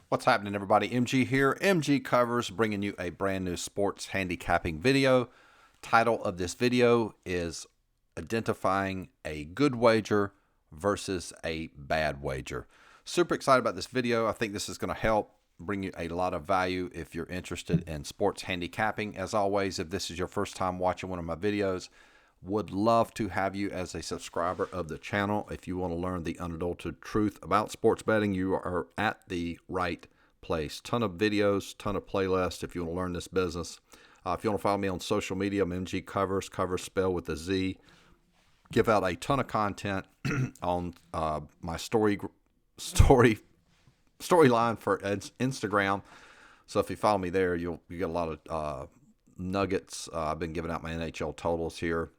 What's happening, everybody? MG here. MG Covers, bringing you a brand new sports handicapping video. Title of this video is identifying a good wager versus a bad wager. Super excited about this video. I think this is going to help bring you a lot of value if you're interested in sports handicapping. As always, if this is your first time watching one of my videos, would love to have you as a subscriber of the channel. If you want to learn the unadulterated truth about sports betting, you are at the right place. Ton of videos, ton of playlists if you want to learn this business. If you want to follow me on social media, I'm MGCovers, covers spelled with a Z. Give out a ton of content on my storyline for Instagram. So if you follow me there, you get a lot of nuggets. I've been giving out my NHL totals here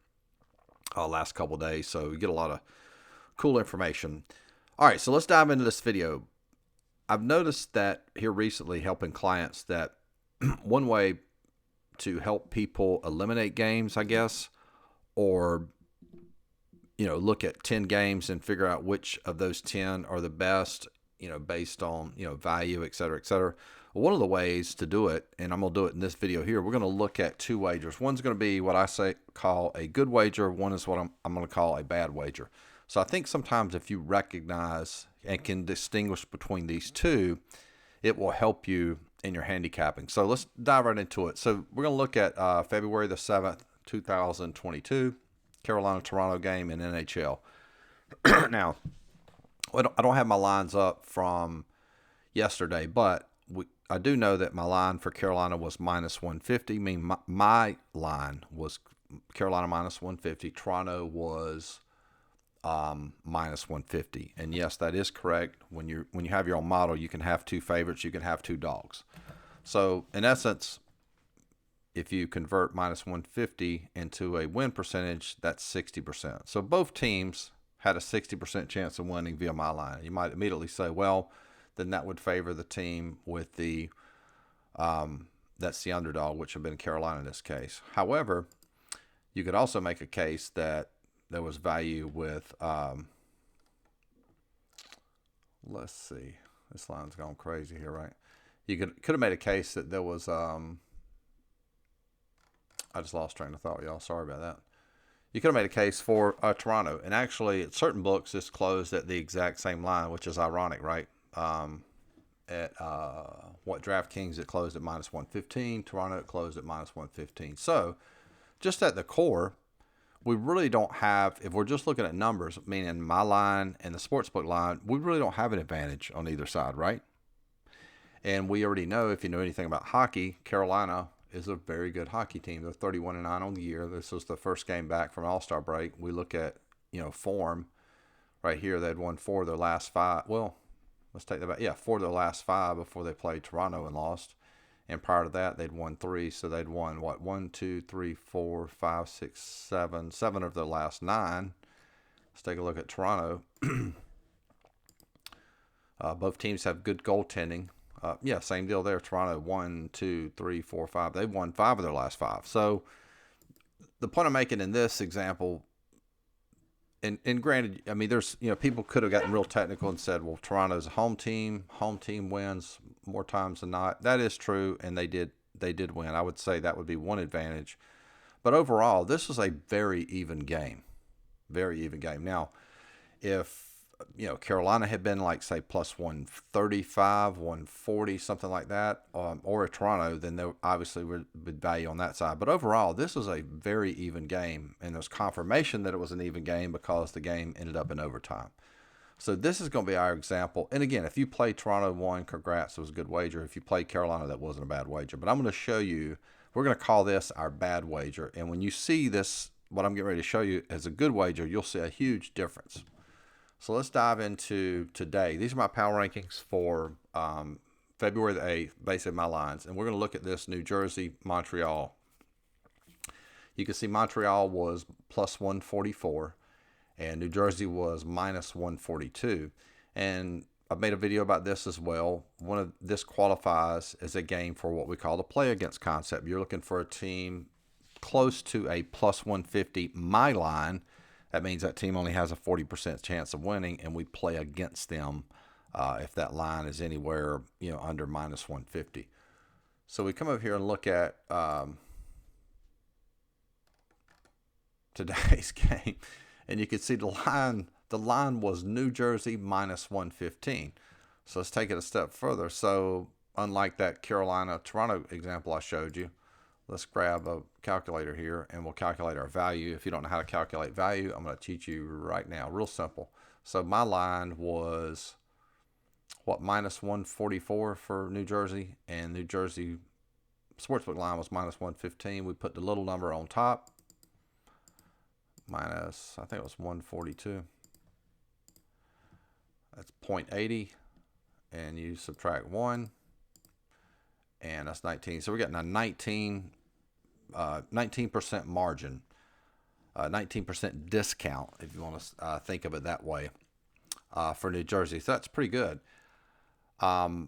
last couple of days, so you get a lot of cool information. All right, so let's dive into this video. I've noticed that here recently, helping clients, that one way to help people eliminate games, I guess, or look at 10 games and figure out which of those 10 are the best, based on value, et cetera, et cetera. One of the ways to do it, and I'm going to do it in this video here, we're going to look at two wagers. One's going to be what I call a good wager. One is what I'm going to call a bad wager. So I think sometimes if you recognize and can distinguish between these two, it will help you in your handicapping. So let's dive right into it. So we're going to look at February the 7th, 2022, Carolina-Toronto game in NHL. Now, I don't have my lines up from yesterday, but I do know that my line for Carolina was minus 150. I mean, my line was Carolina minus 150. Toronto was minus 150. And yes, that is correct. When you have your own model, you can have two favorites. You can have two dogs. So in essence, if you convert minus 150 into a win percentage, that's 60%. So both teams had a 60% chance of winning via my line. You might immediately say, well, then that would favor the team with the that's the underdog, which would have been Carolina in this case. However, you could also make a case that there was value with let's see, this line's gone crazy here, right? You could have made a case that there was I just lost train of thought, y'all. Sorry about that. You could have made a case for Toronto, and actually at certain books this closed at the exact same line, which is ironic, right? At what DraftKings, it closed at minus 115. Toronto, it closed at minus 115. So just at the core, we really don't have, if we're just looking at numbers, meaning my line and the sportsbook line, we really don't have an advantage on either side, right? And we already know, if you know anything about hockey, Carolina is a very good hockey team. They're 31-9 on the year. This was the first game back from All-Star break. We look at, form right here. They'd won 4 of their last 5. Well, let's take that back. Yeah, 4 of their last 5 before they played Toronto and lost. And prior to that, they'd won 3. So they'd won, 1, 2, 3, 4, 5, 6, 7. 7 of their last 9. Let's take a look at Toronto. Both teams have good goaltending. Yeah, same deal there. Toronto, 1, 2, 3, 4, 5. They've won 5 of their last 5. So the point I'm making in this example, and granted, I mean, there's, people could have gotten real technical and said, well, Toronto's a home team wins more times than not. That is true, and they did win. I would say that would be one advantage. But overall, this is a very even game. Very even game. Now, if Carolina had been like, say, plus 135, 140, something like that, or a Toronto, then there obviously would be value on that side. But overall, this is a very even game, and there's confirmation that it was an even game because the game ended up in overtime. So this is going to be our example. And again, if you play Toronto won, congrats, it was a good wager. If you played Carolina, that wasn't a bad wager. But I'm going to show you, we're going to call this our bad wager. And when you see this, what I'm getting ready to show you as a good wager, you'll see a huge difference. So let's dive into today. These are my power rankings for February the 8th, basically my lines. And we're going to look at this New Jersey, Montreal. You can see Montreal was plus 144, and New Jersey was minus 142. And I've made a video about this as well. This qualifies as a game for what we call the play against concept. You're looking for a team close to a plus 150 my line. That means that team only has a 40% chance of winning, and we play against them if that line is anywhere, under minus 150. So we come over here and look at today's game, and you can see the line. The line was New Jersey minus 115. So let's take it a step further. So unlike that Carolina-Toronto example I showed you, let's grab a calculator here and we'll calculate our value. If you don't know how to calculate value, I'm going to teach you right now. Real simple. So my line was, what, minus 144 for New Jersey, and New Jersey sportsbook line was minus 115. We put the little number on top, minus, I think it was 142. That's 0.80, and you subtract 1, and that's 19. So we're getting a 19% margin, 19% discount, if you want to think of it that way, for New Jersey. So that's pretty good. So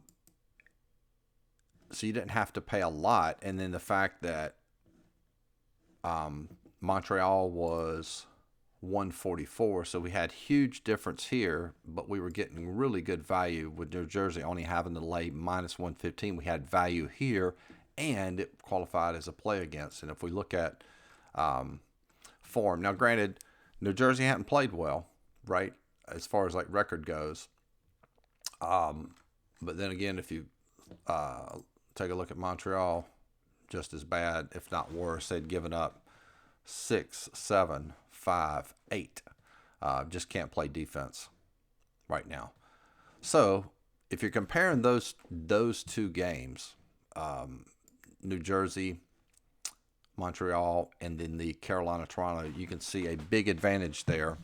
you didn't have to pay a lot, and then the fact that Montreal was 144, so we had huge difference here, but we were getting really good value with New Jersey only having to lay minus 115. We had value here, and it qualified as a play against. And if we look at form, now granted, New Jersey hadn't played well, right, as far as like record goes. But then again, if you take a look at Montreal, just as bad, if not worse. They'd given up 6, 7, 5, 8. Just can't play defense right now. So if you're comparing those two games, New Jersey, Montreal, and then the Carolina-Toronto, you can see a big advantage there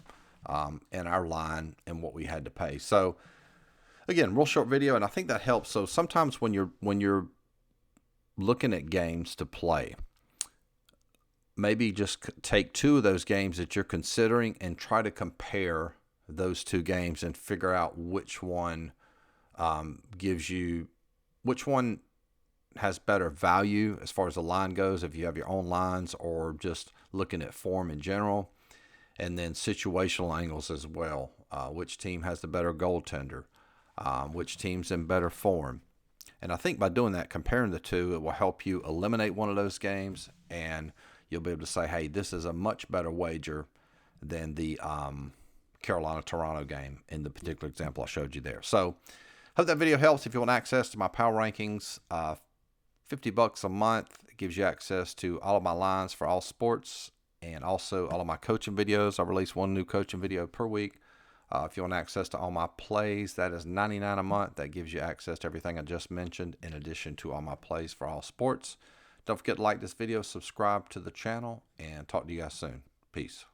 in our line and what we had to pay. So again, real short video, and I think that helps. So sometimes when you're looking at games to play, maybe just take two of those games that you're considering and try to compare those two games and figure out which one which one has better value as far as the line goes, if you have your own lines, or just looking at form in general, and then situational angles as well. Which team has the better goaltender? Which team's in better form? And I think by doing that, comparing the two, it will help you eliminate one of those games, and you'll be able to say, hey, this is a much better wager than the Carolina-Toronto game in the particular example I showed you there. So hope that video helps. If you want access to my power rankings, $50 a month. It gives you access to all of my lines for all sports and also all of my coaching videos. I release one new coaching video per week. If you want access to all my plays, that is $99 a month. That gives you access to everything I just mentioned, in addition to all my plays for all sports. Don't forget to like this video, subscribe to the channel, and talk to you guys soon. Peace.